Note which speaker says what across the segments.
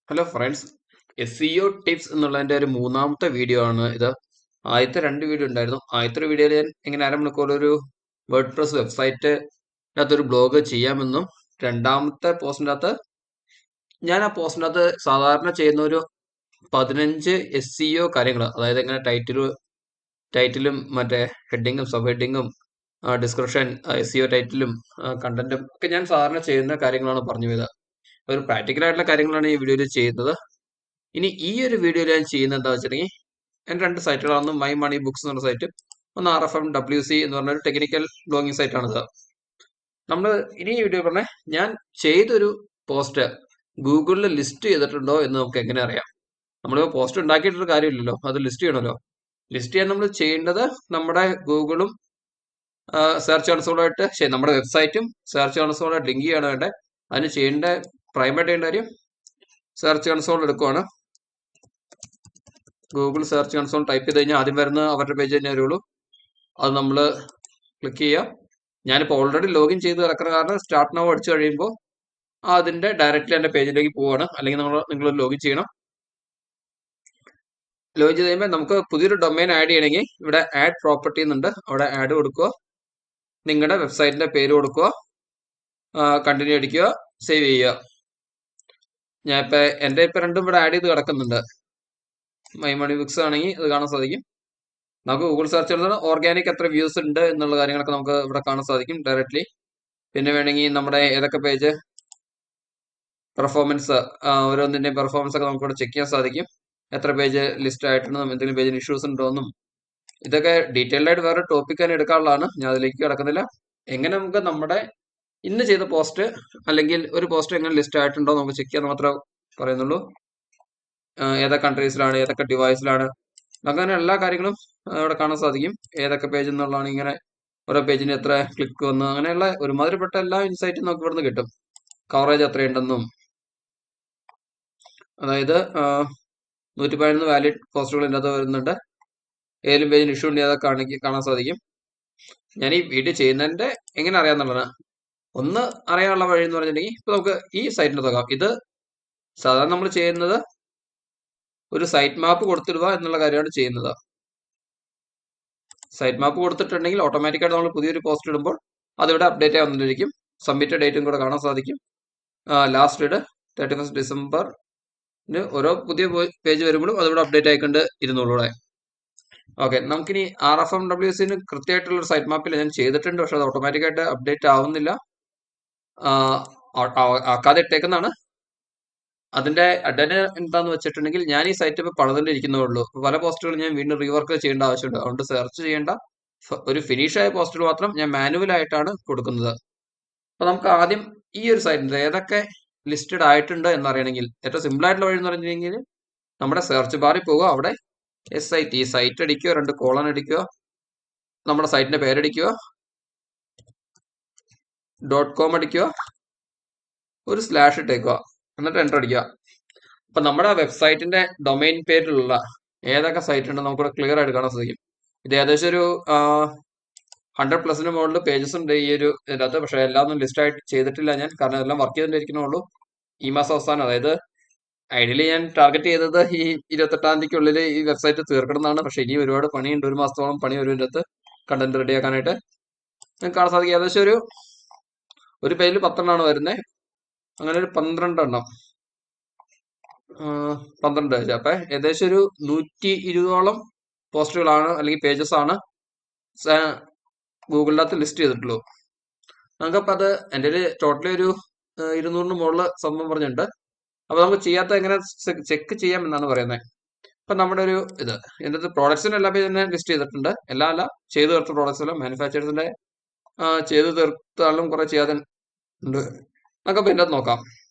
Speaker 1: Hello friends, SEO tips എന്നുള്ളതിൻ്റെ ഒരു മൂന്നാമത്തെ വീഡിയോ ആണ് ഇത്. ആദ്യത്തെ രണ്ട് വീഡിയോ ഉണ്ടായിരുന്നു. ആദ്യത്തെ വീഡിയോയിൽ ഞാൻ എങ്ങനെ അരമണിക്കൂർ ഒരു വേർഡ് പ്രസ് വെബ്സൈറ്റ് ഒരു ബ്ലോഗ് ചെയ്യാമെന്നും, രണ്ടാമത്തെ പോസ്റ്റിൻ്റെ അകത്ത് ഞാൻ ആ പോസ്റ്റിൻ്റെ അകത്ത് സാധാരണ ചെയ്യുന്ന ഒരു 15 SEO കാര്യങ്ങൾ, അതായത് എങ്ങനെ ടൈറ്റിലും മറ്റേ ഹെഡിങ്ങും സബ് ഹെഡിങ്ങും ഡിസ്ക്രിപ്ഷൻ, SEO ടൈറ്റിലും കണ്ടന്റും ഒക്കെ ഞാൻ സാധാരണ ചെയ്യുന്ന കാര്യങ്ങളാണ് പറഞ്ഞു പോയത്. ഒരു പ്രാക്ടിക്കൽ ആയിട്ടുള്ള കാര്യങ്ങളാണ് ഈ വീഡിയോയിൽ ചെയ്യുന്നത്. ഇനി ഈ ഒരു വീഡിയോയിൽ ഞാൻ ചെയ്യുന്നത് എന്താ വെച്ചിട്ടുണ്ടെങ്കിൽ, എൻ്റെ രണ്ട് സൈറ്റുകളാണ്. ഒന്ന് മൈ മണി ബുക്സ് എന്ന് പറഞ്ഞ സൈറ്റും, ഒന്ന് RFMWC എന്ന് പറഞ്ഞ ഒരു ടെക്നിക്കൽ ബ്ലോഗിംഗ് സൈറ്റാണിത്. നമ്മൾ ഇനി ഈ വീഡിയോ പറഞ്ഞാൽ ഞാൻ ചെയ്തൊരു പോസ്റ്റ് ഗൂഗിളിൽ ലിസ്റ്റ് ചെയ്തിട്ടുണ്ടോ എന്ന് നമുക്ക് എങ്ങനെ അറിയാം? നമ്മൾ പോസ്റ്റ് ഉണ്ടാക്കിയിട്ടൊരു കാര്യമില്ലല്ലോ, അത് ലിസ്റ്റ് ചെയ്യണമല്ലോ. ലിസ്റ്റ് ചെയ്യാൻ നമ്മൾ ചെയ്യേണ്ടത് നമ്മുടെ ഗൂഗിളും സെർച്ച് കൺസോളുമായിട്ട്, നമ്മുടെ വെബ്സൈറ്റും സെർച്ച് കൺസോളുമായിട്ട് ലിങ്ക് ചെയ്യാണ് വേണ്ടത്. അതിന് പ്രൈമായിട്ട് ചെയ്യേണ്ട കാര്യം, സെർച്ച് കൺസോൾ എടുക്കുവാണ്. ഗൂഗിൾ സെർച്ച് കൺസോൾ ടൈപ്പ് ചെയ്ത് കഴിഞ്ഞാൽ ആദ്യം വരുന്ന അവരുടെ പേജ് തന്നെ വരുള്ളൂ. അത് നമ്മൾ ക്ലിക്ക് ചെയ്യുക. ഞാനിപ്പോൾ ഓൾറെഡി ലോഗിൻ ചെയ്ത് കിടക്കുന്ന കാരണം സ്റ്റാർട്ട് നൗ അടിച്ചു കഴിയുമ്പോൾ അതിൻ്റെ ഡയറക്റ്റ്ലി എൻ്റെ പേജിലേക്ക് പോവുകയാണ്. അല്ലെങ്കിൽ നിങ്ങൾ ലോഗിൻ ചെയ്യണം. ലോഗിൻ ചെയ്ത് കഴിയുമ്പോൾ നമുക്ക് പുതിയൊരു ഡൊമൈൻ ആഡ് ചെയ്യണമെങ്കിൽ ഇവിടെ ആഡ് പ്രോപ്പർട്ടി എന്നുണ്ട്, അവിടെ ആഡ് കൊടുക്കുക, നിങ്ങളുടെ വെബ്സൈറ്റിൻ്റെ പേര് കൊടുക്കുക, കണ്ടിന്യൂ അടിക്കുക, സേവ് ചെയ്യുക. എൻ്റെ ഇപ്പം രണ്ടും ഇവിടെ ആഡ് ചെയ്ത് കിടക്കുന്നുണ്ട്. മൈ മണി ബുക്സ് ആണെങ്കിൽ അത് കാണാൻ സാധിക്കും. നമുക്ക് ഗൂഗിൾ സെർച്ച് ചെയ്യുന്നത് ഓർഗാനിക് എത്ര വ്യൂസ് ഉണ്ട് എന്നുള്ള കാര്യങ്ങളൊക്കെ നമുക്ക് ഇവിടെ കാണാൻ സാധിക്കും ഡയറക്റ്റ്ലി. പിന്നെ വേണമെങ്കിൽ നമ്മുടെ ഏതൊക്കെ പേജ് പെർഫോമൻസ്, ഓരോന്നിൻ്റെയും പെർഫോമൻസ് ഒക്കെ നമുക്ക് ഇവിടെ ചെക്ക് ചെയ്യാൻ സാധിക്കും. എത്ര പേജ് ലിസ്റ്റ് ആയിട്ടുണ്ടെന്നും എന്തെങ്കിലും പേജിന് ഇഷ്യൂസ് ഉണ്ടോ എന്നും. ഇതൊക്കെ ഡീറ്റെയിൽഡ് ആയിട്ട് വേറെ ടോപ്പിക് തന്നെ എടുക്കാനുള്ളതാണ്, ഞാൻ അതിലേക്ക് കിടക്കുന്നില്ല. എങ്ങനെ നമുക്ക് നമ്മുടെ ഇന്ന് ചെയ്ത പോസ്റ്റ് അല്ലെങ്കിൽ ഒരു പോസ്റ്റ് എങ്ങനെ ലിസ്റ്റ് ആയിട്ടുണ്ടോ നമുക്ക് ചെക്ക് ചെയ്യാൻ മാത്രമേ പറയുന്നുള്ളൂ. ഏതൊക്കെ കൺട്രീസിലാണ്, ഏതൊക്കെ ഡിവൈസിലാണ്, അങ്ങനെ എല്ലാ കാര്യങ്ങളും അവിടെ കാണാൻ സാധിക്കും. ഏതൊക്കെ പേജ് എന്നുള്ളതാണ്, ഇങ്ങനെ ഓരോ പേജിന് എത്ര ക്ലിക്ക് വന്നു, അങ്ങനെയുള്ള ഒരുമാതിരിപ്പെട്ട എല്ലാ ഇൻസൈറ്റും നമുക്ക് ഇവിടുന്ന് കിട്ടും. കവറേജ് എത്രയുണ്ടെന്നും, അതായത് 111 വാലിഡ് പോസ്റ്റുകൾ ഇതിനകത്ത് വരുന്നുണ്ട്. ഏതെങ്കിലും പേജിന് ഇഷ്യൂ ഉണ്ടെങ്കിൽ അതൊക്കെ കാണാൻ സാധിക്കും. ഞാൻ ഈ വീഡിയോ ചെയ്യുന്നതിൻ്റെ എങ്ങനെ അറിയാമെന്നുള്ളതാണ്. ഒന്ന് അറിയാനുള്ള വഴി എന്ന് പറഞ്ഞിട്ടുണ്ടെങ്കിൽ, ഇപ്പോൾ നമുക്ക് ഈ സൈറ്റിന് നോക്കാം. ഇത് സാധാരണ നമ്മൾ ചെയ്യുന്നത് ഒരു സൈറ്റ് മാപ്പ് കൊടുത്തിടുക എന്നുള്ള കാര്യമാണ് ചെയ്യുന്നത്. സൈറ്റ് മാപ്പ് കൊടുത്തിട്ടുണ്ടെങ്കിൽ ഓട്ടോമാറ്റിക്കായിട്ട് നമ്മൾ പുതിയൊരു പോസ്റ്റ് ഇടുമ്പോൾ അതിവിടെ അപ്ഡേറ്റ് ആയി വന്നിരിക്കും. സബ്മിറ്റ് ഡേറ്റും കൂടെ കാണാൻ സാധിക്കും. ലാസ്റ്റ് ഡേറ്റ് 31 ഡിസംബറിന് ഓരോ പുതിയ പേജ് വരുമ്പോഴും അതിവിടെ അപ്ഡേറ്റ് ആയിക്കൊണ്ട് ഇരുന്നോളൂടെ. ഓക്കെ, നമുക്കിനി RFMWCന് കൃത്യമായിട്ടുള്ള ഒരു സൈറ്റ് മാപ്പിൽ ഞാൻ ചെയ്തിട്ടുണ്ട്, പക്ഷെ അത് ഓട്ടോമാറ്റിക്കായിട്ട് അപ്ഡേറ്റ് ആവുന്നില്ല. ആക്കാതെ ഇട്ടേക്കുന്നതാണ്. അതിന്റെ അഡന് എന്താന്ന് വെച്ചിട്ടുണ്ടെങ്കിൽ, ഞാൻ ഈ സൈറ്റ് ഇപ്പോൾ പണിതുകൊണ്ടിരിക്കുന്നേ ഉള്ളൂ. പല പോസ്റ്റുകളും ഞാൻ വീണ്ടും റീവർക്ക് ചെയ്യേണ്ട ആവശ്യമുണ്ട്. അതുകൊണ്ട് സെർച്ച് ചെയ്യേണ്ട ഒരു ഫിനിഷ് ആയ പോസ്റ്റുകൾ മാത്രം ഞാൻ മാനുവലായിട്ടാണ് കൊടുക്കുന്നത്. അപ്പൊ നമുക്ക് ആദ്യം ഈ ഒരു സൈറ്റിൽ ഏതൊക്കെ ലിസ്റ്റഡ് ആയിട്ടുണ്ട് എന്നറിയണമെങ്കിൽ ഏറ്റവും സിമ്പിൾ ആയിട്ടുള്ള വഴി എന്ന് പറഞ്ഞിട്ടുണ്ടെങ്കിൽ, നമ്മുടെ സെർച്ച് ബാറിൽ പോവുക, അവിടെ സൈറ്റ് അടിക്കുക, 2 കോളൻ അടിക്കുക, നമ്മുടെ സൈറ്റിന്റെ പേരടിക്കുക, .com അടിക്കുക, ഒരു സ്ലാഷ് ഇട്ടേക്കുക, എന്നിട്ട് എൻ്റർ അടിക്കുക. അപ്പൊ നമ്മുടെ വെബ്സൈറ്റിന്റെ ഡൊമൈൻ പേരിലുള്ള ഏതൊക്കെ സൈറ്റ് ഉണ്ടെന്ന് നമുക്കിവിടെ ക്ലിയർ ആയിട്ട് കാണാൻ സാധിക്കും. ഇത് ഏകദേശം ഒരു 100+ മുകളിൽ പേജസ് ഉണ്ട് ഈ ഒരു ഇതിനകത്ത്. പക്ഷെ എല്ലാം ഒന്നും ലിസ്റ്റ് ആയിട്ട് ചെയ്തിട്ടില്ല ഞാൻ, കാരണം എല്ലാം വർക്ക് ചെയ്തിരിക്കണുള്ളൂ. ഈ മാസം അവസാനം, അതായത് ഐഡിയലി ഞാൻ ടാർഗറ്റ് ചെയ്തത് ഈ 28-ാം തീയതിക്കുള്ളിൽ ഈ വെബ്സൈറ്റ് തീർക്കണം എന്നാണ്. പക്ഷെ ഇനി ഒരുപാട് പണിയുണ്ട്, ഒരു മാസത്തോളം പണി വരും ഇതിനകത്ത് കണ്ടന്റ് റെഡിയാക്കാനായിട്ട്. നിങ്ങൾക്ക് കാണാൻ സാധിക്കും ഏകദേശം ഒരു പേജിൽ 10 എണ്ണമാണ് വരുന്നത്. അങ്ങനെ ഒരു 12 എണ്ണം, 12 പേജ്. അപ്പൊ ഏകദേശം ഒരു 120ഓളം പോസ്റ്റുകളാണ് അല്ലെങ്കിൽ പേജസ് ആണ് ഗൂഗിളിനകത്ത് ലിസ്റ്റ് ചെയ്തിട്ടുള്ളൂ. നമുക്കപ്പോൾ അത് എൻ്റെ ടോട്ടലി ഒരു 200-ന് മുകളിൽ സംഭവം പറഞ്ഞിട്ടുണ്ട്. അപ്പൊ നമുക്ക് ചെയ്യാത്ത എങ്ങനെ ചെക്ക് ചെയ്യാം എന്നാണ് പറയുന്നത്. ഇപ്പൊ നമ്മുടെ ഒരു ഇതിനകത്ത് പ്രോഡക്ട്സിന് എല്ലാ പേജ് തന്നെ ലിസ്റ്റ് ചെയ്തിട്ടുണ്ട്. അല്ല, ചെയ്തു തീർത്ത പ്രോഡക്ട്സ് എല്ലാം മാനുഫാക്ചേഴ്സിന്റെ ചെയ്തു തീർത്താലും കുറെ ചെയ്യാതെ ഉണ്ട്. നമുക്കപ്പോൾ ഇതിൻ്റെ നോക്കാം.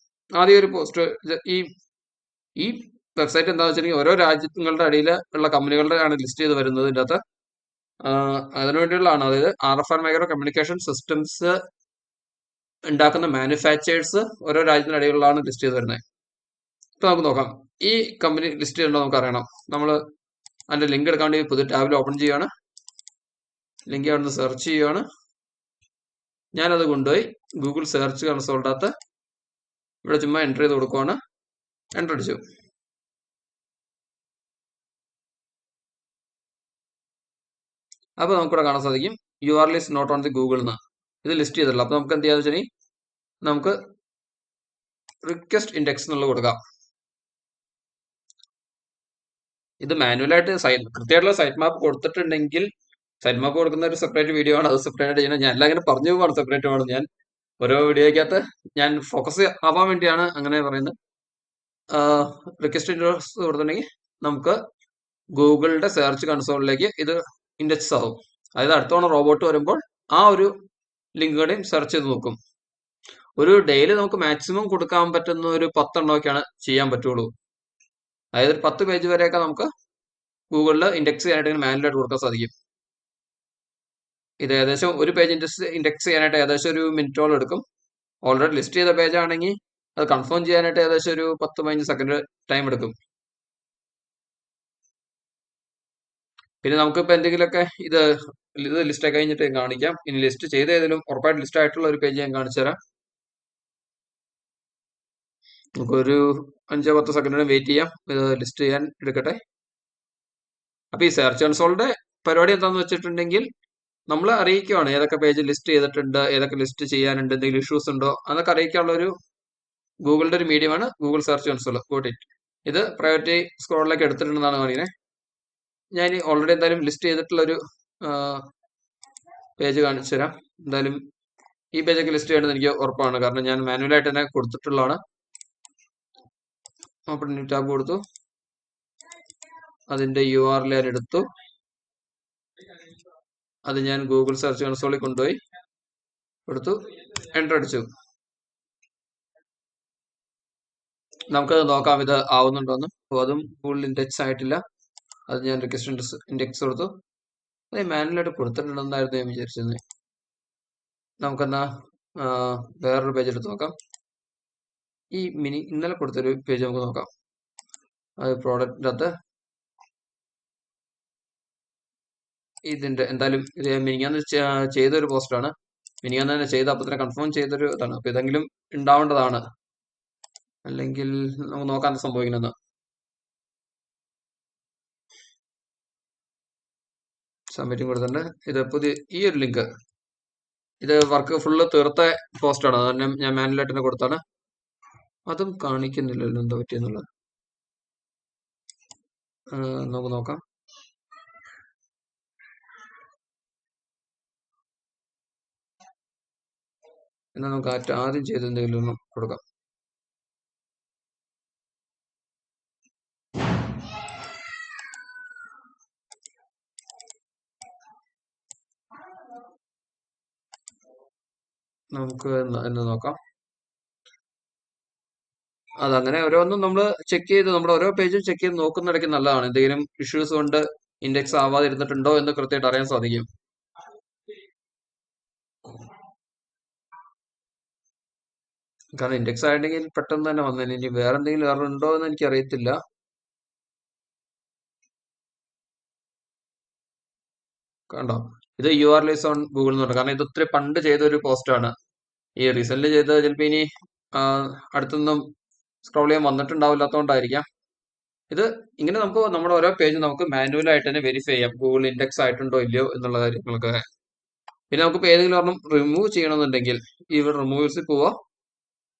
Speaker 1: ആദ്യം ഒരു പോസ്റ്റ്, ഈ വെബ്സൈറ്റ് എന്താണെന്ന് വെച്ചിട്ടുണ്ടെങ്കിൽ ഓരോ രാജ്യങ്ങളുടെ അടിയിൽ ഉള്ള കമ്പനികളുടെ ആണ് ലിസ്റ്റ് ചെയ്ത് വരുന്നത്. ഇതിൻ്റെ അകത്ത് അതിനുവേണ്ടിയുള്ളതാണ്. അതായത് RFR മൈക്രോ കമ്മ്യൂണിക്കേഷൻ സിസ്റ്റംസ് ഉണ്ടാക്കുന്ന മാനുഫാക്ചേഴ്സ് ഓരോ രാജ്യത്തിന് അടിയിലുള്ളതാണ് ലിസ്റ്റ് ചെയ്ത് വരുന്നത്. ഇപ്പൊ നമുക്ക് നോക്കാം, ഈ കമ്പനി ലിസ്റ്റ് ചെയ്യണ്ടോ നമുക്ക് അറിയണം. നമ്മൾ അതിന്റെ ലിങ്ക് എടുക്കാൻ വേണ്ടി പുതിയ ടാബിൽ ഓപ്പൺ ചെയ്യുകയാണ്. ലിങ്ക് അവിടെ നിന്ന് സെർച്ച് ചെയ്യുകയാണ്. ഞാനത് കൊണ്ടുപോയി ഗൂഗിൾ സെർച്ച് കൺസോളിനകത്ത് ഇവിടെ ചുമ്മാ എൻ്റർ ചെയ്ത് കൊടുക്കുവാണ്. എൻ്റർ അടിച്ചു. അപ്പോൾ നമുക്കിവിടെ കാണാൻ സാധിക്കും URL is not on the Google എന്ന് ഇത് ലിസ്റ്റ് ചെയ്തിട്ടുള്ളൂ. അപ്പോൾ നമുക്ക് എന്ത് ചെയ്യാന്ന് വെച്ചാൽ നമുക്ക് റിക്വസ്റ്റ് ഇൻഡെക്സ് എന്നുള്ളത് കൊടുക്കാം. ഇത് മാനുവലായിട്ട് കൃത്യമായിട്ടുള്ള സൈറ്റ് മാപ്പ് കൊടുത്തിട്ടുണ്ടെങ്കിൽ സൈറ്റ് മാപ്പ് കൊടുക്കുന്ന ഒരു സെപ്പറേറ്റ് വീഡിയോ ആണ്, അത് സെപ്പറേറ്റ് ചെയ്യണം. ഞാൻ എല്ലാം ഇങ്ങനെ പറഞ്ഞു പോവാണ് സെപ്പറേറ്റ് ആണ്. ഞാൻ ഓരോ വീഡിയോയ്ക്കകത്ത് ഞാൻ ഫോക്കസ് ആവാൻ വേണ്ടിയാണ് അങ്ങനെ പറയുന്നത്. റിക്വസ്റ്റ് ഇൻഡെക്സ് കൊടുത്തിട്ടുണ്ടെങ്കിൽ നമുക്ക് ഗൂഗിളിന്റെ സെർച്ച് കൺസോളിലേക്ക് ഇത് ഇൻഡെക്സ് ആവും. അതായത് അടുത്തവണ റോബോട്ട് വരുമ്പോൾ ആ ഒരു ലിങ്കുകളെയും സെർച്ച് ചെയ്ത് നോക്കും. ഒരു ഡെയിലി നമുക്ക് മാക്സിമം കൊടുക്കാൻ പറ്റുന്ന ഒരു 10 എണ്ണമൊക്കെയാണ് ചെയ്യാൻ പറ്റുള്ളൂ. അതായത് 10 പേജ് വരെയൊക്കെ നമുക്ക് ഗൂഗിളിൽ ഇൻഡെക്സ് ചെയ്യാനായിട്ട് മാനുവലായിട്ട് കൊടുക്കാൻ സാധിക്കും. ഇത് ഏകദേശം ഒരു പേജ് ഇൻഡെക്സ് ചെയ്യാനായിട്ട് ഏകദേശം ഒരു മിനിറ്റോളം എടുക്കും. ഓൾറെഡി ലിസ്റ്റ് ചെയ്ത പേജ് ആണെങ്കിൽ അത് കൺഫേം ചെയ്യാനായിട്ട് ഏകദേശം ഒരു 10-15 സെക്കൻഡ് ടൈം എടുക്കും. പിന്നെ നമുക്കിപ്പോൾ എന്തെങ്കിലുമൊക്കെ ഇത് ലിസ്റ്റ് കഴിഞ്ഞിട്ട് കാണിക്കാം. ഇനി ലിസ്റ്റ് ചെയ്ത ഏതെങ്കിലും ഉറപ്പായിട്ട് ലിസ്റ്റ് ആയിട്ടുള്ള ഒരു പേജ് ഞാൻ കാണിച്ചു തരാം. നമുക്കൊരു 5-10 സെക്കൻഡ് വെയിറ്റ് ചെയ്യാം, ഇത് ലിസ്റ്റ് ചെയ്യാൻ എടുക്കട്ടെ. അപ്പോൾ ഈ സെർച്ച് കൺസോളിന്റെ പരിപാടി എന്താണെന്ന് വെച്ചിട്ടുണ്ടെങ്കിൽ നമ്മൾ അറിയിക്കുകയാണ് ഏതൊക്കെ പേജ് ലിസ്റ്റ് ചെയ്തിട്ടുണ്ട്, ഏതൊക്കെ ലിസ്റ്റ് ചെയ്യാനുണ്ട്, എന്തെങ്കിലും ഇഷ്യൂസ് ഉണ്ടോ അതൊക്കെ അറിയിക്കാനുള്ള ഒരു ഗൂഗിളിന്റെ ഒരു മീഡിയമാണ് ഗൂഗിൾ സെർച്ച് കൺസോൾ. ഇത് പ്രയോറിറ്റി സ്ക്രോളിലേക്ക് എടുത്തിട്ടുണ്ടെന്നാണ് പറയുന്നത്. ഞാൻ ഓൾറെഡി എന്തായാലും ലിസ്റ്റ് ചെയ്തിട്ടുള്ള ഒരു പേജ് കാണിച്ചു തരാം. എന്തായാലും ഈ പേജൊക്കെ ലിസ്റ്റ് ചെയ്യേണ്ടത് എനിക്ക് ഉറപ്പാണ്, കാരണം ഞാൻ മാനുവലായിട്ട് തന്നെ കൊടുത്തിട്ടുള്ളതാണ്. അപ്പോൾ ന്യൂ ടാബ് കൊടുത്തു, അതിന്റെ URL ഞാൻ എടുത്തു, അത് ഞാൻ ഗൂഗിൾ സെർച്ച് കൺസോളിൽ കൊണ്ടുപോയി കൊടുത്തു, എൻ്റർ അടിച്ചു. നമുക്കത് നോക്കാം ഇത് ആവുന്നുണ്ടോന്ന്. അതും ഗൂഗിൾ ഇൻഡെക്സ് ആയിട്ടില്ല, അത് ഞാൻ റിക്വസ്റ്റ് ഇൻഡെക്സ് കൊടുത്തു. അത് മാനുവലായിട്ട് കൊടുത്തിട്ടുണ്ടെന്നായിരുന്നു ഞാൻ വിചാരിച്ചത്. നമുക്കെന്നാ വേറൊരു പേജ് എടുത്ത് നോക്കാം. ഈ ഇന്നലെ കൊടുത്തൊരു പേജ് നമുക്ക് നോക്കാം. അത് പ്രോഡക്റ്റിൻ്റെ അകത്ത് ഇതിന്റെ എന്തായാലും ഇത് മിനിങ്ങാന്ന് ചെയ്തൊരു പോസ്റ്റാണ്. മിനിങ്ങാന്ന് തന്നെ ചെയ്ത് അപ്പോൾ തന്നെ കൺഫേം ചെയ്തൊരു ഇതാണ്. അപ്പോൾ ഇതെങ്കിലും ഉണ്ടാവേണ്ടതാണ്, അല്ലെങ്കിൽ നമുക്ക് നോക്കാൻ സംഭവിക്കുന്നത്. സബ്മിറ്റും കൊടുത്തിട്ടുണ്ട്. ഇത് പുതിയ ഈ ഒരു ലിങ്ക്, ഇത് വർക്ക് ഫുള്ള് തീർത്ത പോസ്റ്റാണ്, അത് തന്നെ ഞാൻ മാനുവലായിട്ട് തന്നെ കൊടുത്താണ്. അതും കാണിക്കുന്നില്ലല്ലോ എന്താ പറ്റിയെന്നുള്ളത്. നമുക്ക് നോക്കാം. എന്നാൽ നമുക്ക് ആദ്യം ചെയ്ത് എന്തെങ്കിലും ഒന്ന് കൊടുക്കാം. നമുക്ക് എന്ന് നോക്കാം. അതങ്ങനെ ഓരോന്നും നമ്മൾ ചെക്ക് ചെയ്ത് നമ്മുടെ ഓരോ പേജും ചെക്ക് ചെയ്ത് നോക്കുന്നിടയ്ക്ക് നല്ലതാണ്. എന്തെങ്കിലും ഇഷ്യൂസ് കൊണ്ട് ഇൻഡെക്സ് ആവാതിരുന്നിട്ടുണ്ടോ എന്ന് കൃത്യമായിട്ട് അറിയാൻ സാധിക്കും. കാരണം ഇൻഡെക്സ് ആയിട്ടുണ്ടെങ്കിൽ പെട്ടെന്ന് തന്നെ വന്നേനെ. ഇനി വേറെ എന്തെങ്കിലും എറർ ഉണ്ടോ എന്ന് എനിക്ക് അറിയത്തില്ല. കണ്ടോ, ഇത് URL is on ഗൂഗിൾ എന്ന് പറഞ്ഞു. കാരണം ഇത് ഒത്തിരി പണ്ട് ചെയ്ത ഒരു പോസ്റ്റ് ആണ്. ഈ റീസെന്റ് ചെയ്തത് ചിലപ്പോൾ ഇനി അടുത്തൊന്നും സ്ക്രോൾ ചെയ്യാൻ വന്നിട്ടുണ്ടാവില്ലാത്തതുകൊണ്ടായിരിക്കാം. ഇത് ഇങ്ങനെ നമുക്ക് നമ്മുടെ ഓരോ പേജും നമുക്ക് മാനുവലായിട്ട് തന്നെ വെരിഫൈ ചെയ്യാം, ഗൂഗിൾ ഇൻഡെക്സ് ആയിട്ടുണ്ടോ ഇല്ലയോ എന്നുള്ള കാര്യങ്ങളൊക്കെ. പിന്നെ നമുക്ക് ഏതെങ്കിലും ഒരെണ്ണം റിമൂവ് ചെയ്യണമെന്നുണ്ടെങ്കിൽ ഇവിടെ റിമൂവൽസിൽ പോവാം.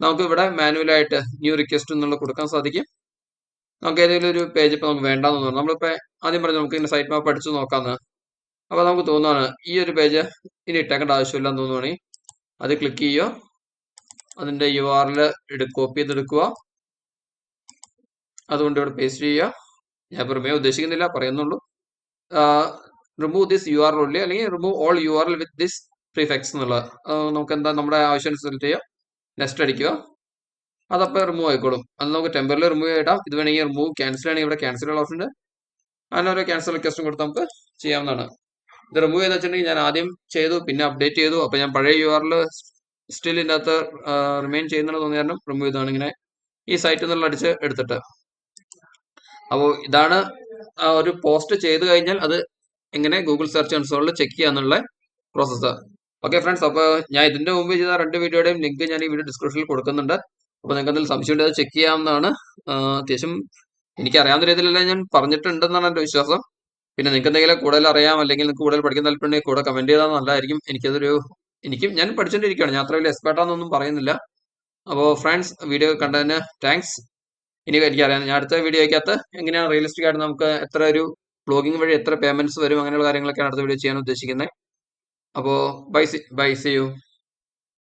Speaker 1: നമുക്ക് ഇവിടെ മാനുവലായിട്ട് ന്യൂ റിക്വസ്റ്റ് എന്നുള്ള കൊടുക്കാൻ സാധിക്കും. നമുക്ക് ഏതെങ്കിലും ഒരു പേജ് ഇപ്പോൾ നമുക്ക് വേണ്ടാന്ന് തോന്നുന്നു. നമ്മളിപ്പോൾ ആദ്യം പറഞ്ഞു നമുക്ക് ഇങ്ങനെ സൈറ്റ് മാപ്പ് അടിച്ചു നോക്കാമെന്ന്. അപ്പോൾ നമുക്ക് തോന്നുകയാണ് ഈ ഒരു പേജ് ഇനി ഇട്ടേക്കേണ്ട ആവശ്യമില്ല എന്ന് തോന്നുവാണെങ്കിൽ അത് ക്ലിക്ക് ചെയ്യുക, അതിൻ്റെ URL കോപ്പി ചെയ്തെടുക്കുക, അതുകൊണ്ട് ഇവിടെ പേസ്റ്റ് ചെയ്യുക. ഞാൻ ഇപ്പോൾ റിമൂവ് ഉദ്ദേശിക്കുന്നില്ല, പറയുന്നുള്ളൂ. റിമൂവ് ദിസ് URL ഉള്ളി, അല്ലെങ്കിൽ remove all URL with this prefix എന്നുള്ളത് നമുക്ക് എന്താ നമ്മുടെ ആവശ്യം സെലക്ട് ചെയ്യുക, നെക്സ്റ്റ് അടിക്കുക, അതപ്പോൾ റിമൂവ് ആയിക്കോളും. അത് നമുക്ക് ടെമ്പററി റിമൂവ് ചെയ്തിടാം. ഇത് വേണമെങ്കിൽ റിമൂവ് ക്യാൻസൽ ആണെങ്കിൽ ഇവിടെ ക്യാൻസൽ ഓപ്ഷൻ ഉണ്ട്, അങ്ങനെ ഓരോ ക്യാൻസൽ റിക്വസ്റ്റും കൊടുത്ത് നമുക്ക് ചെയ്യാവുന്നതാണ്. ഇത് റിമൂവ് ചെയ്ത് വെച്ചിട്ടുണ്ടെങ്കിൽ ഞാൻ ആദ്യം ചെയ്തു, പിന്നെ അപ്ഡേറ്റ് ചെയ്തു, അപ്പോൾ ഞാൻ പഴയ URL സ്റ്റിൽ ഇതിൻ്റെ അകത്ത് റിമെയിൻ ചെയ്യുന്നത് തോന്നിയ കാരണം റിമൂവ് ചെയ്താണ് ഇങ്ങനെ ഈ സൈറ്റിൽ നിന്നുള്ള അടിച്ച് എടുത്തിട്ട്. അപ്പോൾ ഇതാണ് ഒരു പോസ്റ്റ് ചെയ്ത് കഴിഞ്ഞാൽ അത് എങ്ങനെ ഗൂഗിൾ സെർച്ച് കൺസോളിൽ ചെക്ക് ചെയ്യാന്നുള്ള പ്രോസസ്സ്. ഓക്കെ ഫ്രണ്ട്സ്, അപ്പോൾ ഞാൻ ഇതിന്റെ മുമ്പ് ചെയ്ത 2 വീഡിയോയുടെയും ലിങ്ക് ഞാൻ ഈ വീഡിയോ ഡിസ്ക്രിപ്ഷനിൽ കൊടുക്കുന്നുണ്ട്. അപ്പോൾ നിങ്ങൾക്ക് എന്തെങ്കിലും സംശയം ഉണ്ടെങ്കിൽ അത് ചെക്ക് ചെയ്യാവുന്നതാണ്. അത്യാവശ്യം എനിക്കറിയാവുന്ന രീതിയിലെല്ലാം ഞാൻ പറഞ്ഞിട്ടുണ്ടെന്നാണ് എൻ്റെ വിശ്വാസം. പിന്നെ നിങ്ങൾക്ക് എന്തെങ്കിലും കൂടുതൽ അറിയാം അല്ലെങ്കിൽ നിങ്ങൾക്ക് കൂടുതൽ പഠിക്കാൻ താല്പര്യമുണ്ടെങ്കിൽ കൂടെ കമന്റ് ചെയ്താൽ നല്ലതായിരിക്കും. ഞാൻ പഠിച്ചുകൊണ്ടിരിക്കുകയാണ്. ഞാൻ അത്ര വലിയ എക്സ്പെർട്ടാണെന്നൊന്നും പറയുന്നില്ല. അപ്പോൾ ഫ്രണ്ട്സ്, വീഡിയോ കണ്ടതിന് താങ്ക്സ്. ഇനി എനിക്കറിയാം ഞാൻ അടുത്ത വീഡിയോയ്ക്കകത്ത് എങ്ങനെയാണ് റിയലിസ്റ്റിക് ആയിട്ട് നമുക്ക് എത്ര ഒരു ബ്ലോഗിംഗ് വഴി എത്ര പേയ്മെന്റ്സ് വരും അങ്ങനെയുള്ള കാര്യങ്ങളൊക്കെയാണ് അടുത്ത വീഡിയോ ചെയ്യാൻ ഉദ്ദേശിക്കുന്നത്. അപ്പോൾ ബൈ, സി യു.